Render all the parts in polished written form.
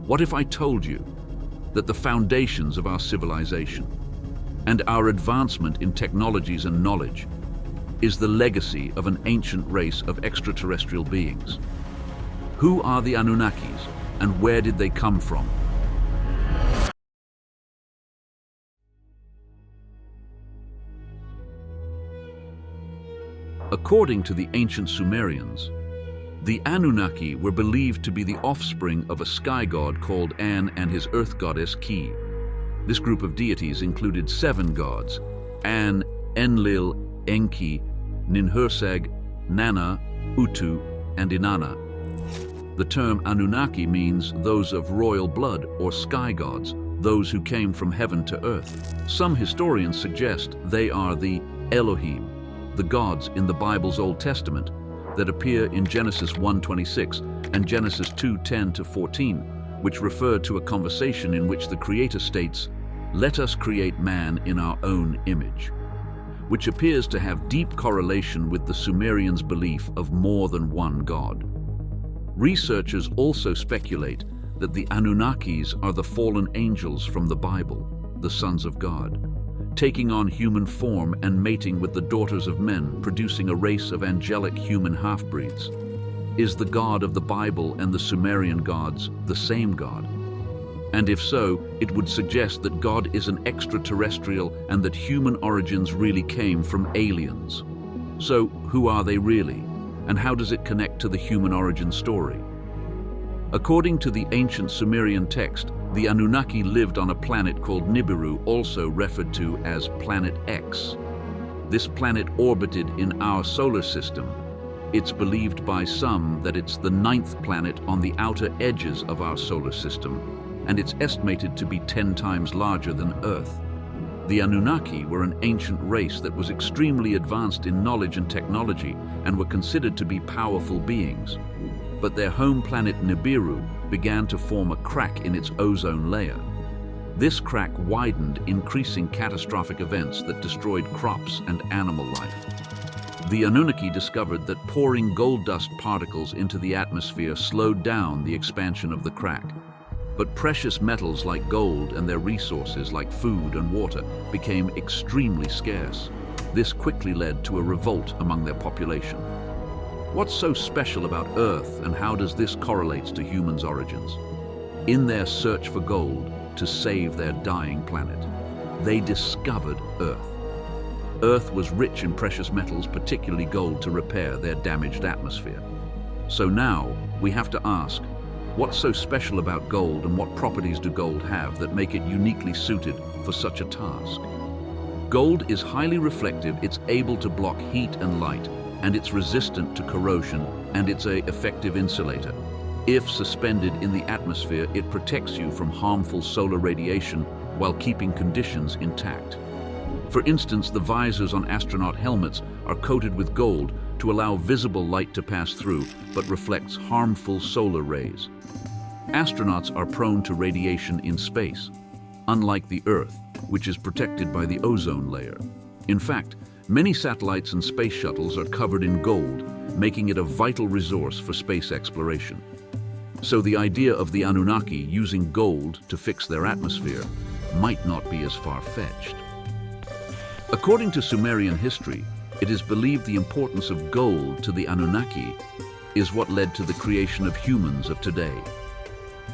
What if I told you that the foundations of our civilization and our advancement in technologies and knowledge is the legacy of an ancient race of extraterrestrial beings? Who are the Anunnakis and where did they come from? According to the ancient Sumerians, the Anunnaki were believed to be the offspring of a sky god called An and his earth goddess Ki. This group of deities included 7 gods: An, Enlil, Enki, Ninhursag, Nana, Utu, and Inanna. The term Anunnaki means those of royal blood or sky gods, those who came from heaven to earth. Some historians suggest they are the Elohim, the gods in the Bible's Old Testament that appear in Genesis 1:26 and Genesis 2:10-14, which refer to a conversation in which the Creator states, "Let us create man in our own image," which appears to have deep correlation with the Sumerians' belief of more than one god. Researchers also speculate that the Anunnakis are the fallen angels from the Bible, the sons of God, taking on human form and mating with the daughters of men, producing a race of angelic human half-breeds. Is the God of the Bible and the Sumerian gods the same God? And if so, it would suggest that God is an extraterrestrial and that human origins really came from aliens. So, who are they really? And how does it connect to the human origin story? According to the ancient Sumerian text, the Anunnaki lived on a planet called Nibiru, also referred to as Planet X. This planet orbited in our solar system. It's believed by some that it's the 9th planet on the outer edges of our solar system, and it's estimated to be 10 times larger than Earth. The Anunnaki were an ancient race that was extremely advanced in knowledge and technology and were considered to be powerful beings. But their home planet Nibiru began to form a crack in its ozone layer. This crack widened, increasing catastrophic events that destroyed crops and animal life. The Anunnaki discovered that pouring gold dust particles into the atmosphere slowed down the expansion of the crack. But precious metals like gold and their resources like food and water became extremely scarce. This quickly led to a revolt among their population. What's so special about Earth, and how does this correlate to humans' origins? In their search for gold to save their dying planet, they discovered Earth. Earth was rich in precious metals, particularly gold, to repair their damaged atmosphere. So now we have to ask, what's so special about gold and what properties do gold have that make it uniquely suited for such a task? Gold is highly reflective, it's able to block heat and light, and it's resistant to corrosion, and it's an effective insulator. If suspended in the atmosphere, it protects you from harmful solar radiation while keeping conditions intact. For instance, the visors on astronaut helmets are coated with gold to allow visible light to pass through, but reflects harmful solar rays. Astronauts are prone to radiation in space, unlike the Earth, which is protected by the ozone layer. In fact, many satellites and space shuttles are covered in gold, making it a vital resource for space exploration. So the idea of the Anunnaki using gold to fix their atmosphere might not be as far-fetched. According to Sumerian history, it is believed the importance of gold to the Anunnaki is what led to the creation of humans of today.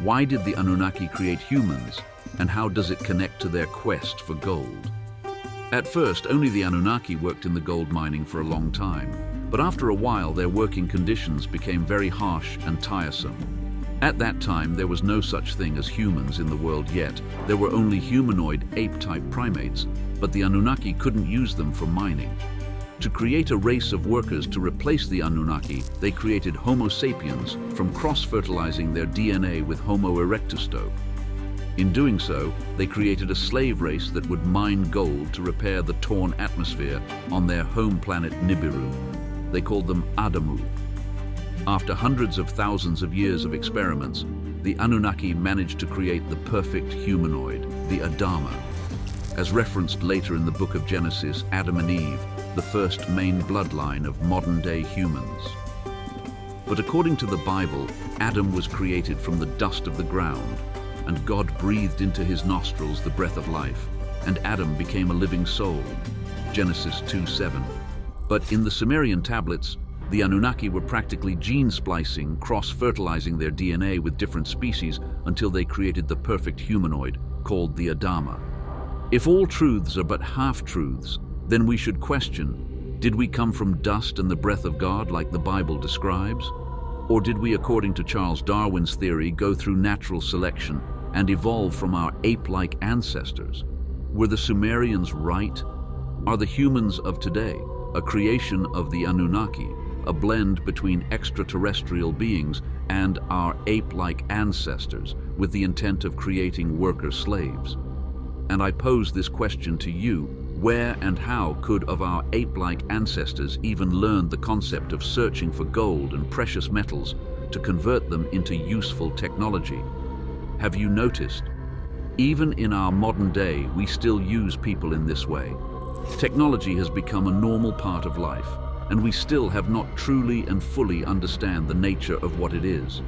Why did the Anunnaki create humans, and how does it connect to their quest for gold? At first, only the Anunnaki worked in the gold mining for a long time, but after a while their working conditions became very harsh and tiresome. At that time, there was no such thing as humans in the world yet. There were only humanoid, ape-type primates, but the Anunnaki couldn't use them for mining. To create a race of workers to replace the Anunnaki, they created Homo sapiens from cross-fertilizing their DNA with Homo erectus. In doing so, they created a slave race that would mine gold to repair the torn atmosphere on their home planet Nibiru. They called them Adamu. After hundreds of thousands of years of experiments, the Anunnaki managed to create the perfect humanoid, the Adama. As referenced later in the book of Genesis, Adam and Eve, the first main bloodline of modern-day humans. But according to the Bible, Adam was created from the dust of the ground, and God breathed into his nostrils the breath of life, and Adam became a living soul. Genesis 2:7. But in the Sumerian tablets, the Anunnaki were practically gene splicing, cross-fertilizing their DNA with different species until they created the perfect humanoid, called the Adama. If all truths are but half-truths, then we should question, did we come from dust and the breath of God like the Bible describes? Or did we, according to Charles Darwin's theory, go through natural selection and evolve from our ape-like ancestors? Were the Sumerians right? Are the humans of today a creation of the Anunnaki, a blend between extraterrestrial beings and our ape-like ancestors with the intent of creating worker slaves? And I pose this question to you: where and how could of our ape-like ancestors even learn the concept of searching for gold and precious metals to convert them into useful technology? Have you noticed? Even in our modern day, we still use people in this way. Technology has become a normal part of life, and we still have not truly and fully understand the nature of what it is.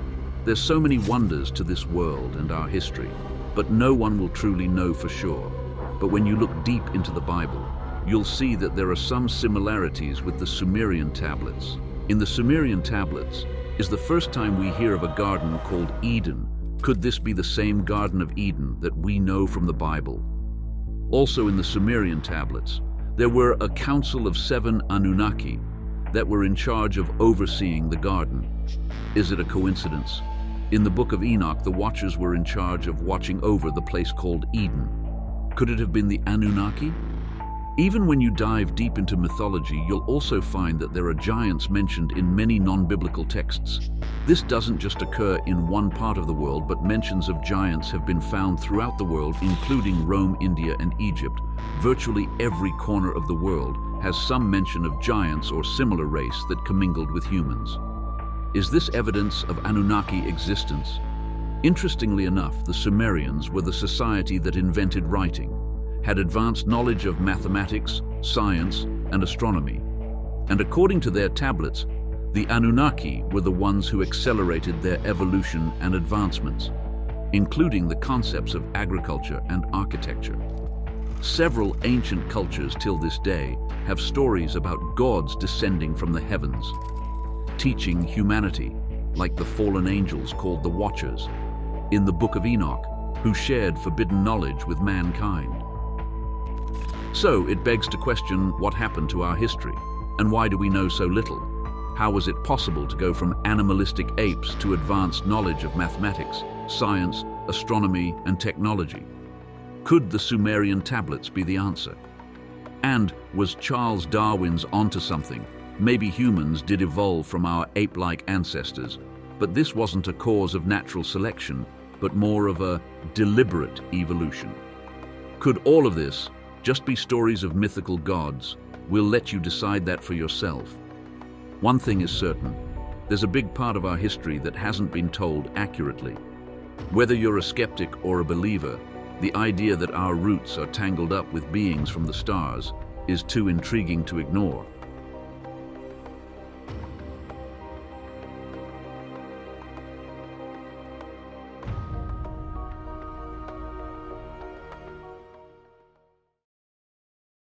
There's so many wonders to this world and our history, but no one will truly know for sure. But when you look deep into the Bible, you'll see that there are some similarities with the Sumerian tablets. In the Sumerian tablets is the first time we hear of a garden called Eden. Could this be the same Garden of Eden that we know from the Bible? Also in the Sumerian tablets, there were a council of 7 Anunnaki that were in charge of overseeing the garden. Is it a coincidence? In the Book of Enoch, the Watchers were in charge of watching over the place called Eden. Could it have been the Anunnaki? Even when you dive deep into mythology, you'll also find that there are giants mentioned in many non-biblical texts. This doesn't just occur in one part of the world, but mentions of giants have been found throughout the world, including Rome, India, and Egypt. Virtually every corner of the world has some mention of giants or similar race that commingled with humans. Is this evidence of Anunnaki existence? Interestingly enough, the Sumerians were the society that invented writing, had advanced knowledge of mathematics, science, and astronomy. And according to their tablets, the Anunnaki were the ones who accelerated their evolution and advancements, including the concepts of agriculture and architecture. Several ancient cultures till this day have stories about gods descending from the heavens, teaching humanity, like the fallen angels called the Watchers in the Book of Enoch, who shared forbidden knowledge with mankind. So it begs to question what happened to our history, and why do we know so little? How was it possible to go from animalistic apes to advanced knowledge of mathematics, science, astronomy, and technology? Could the Sumerian tablets be the answer? And was Charles Darwin's onto something? Maybe humans did evolve from our ape-like ancestors, but this wasn't a cause of natural selection, but more of a deliberate evolution. Could all of this just be stories of mythical gods? We'll let you decide that for yourself. One thing is certain, there's a big part of our history that hasn't been told accurately. Whether you're a skeptic or a believer, the idea that our roots are tangled up with beings from the stars is too intriguing to ignore.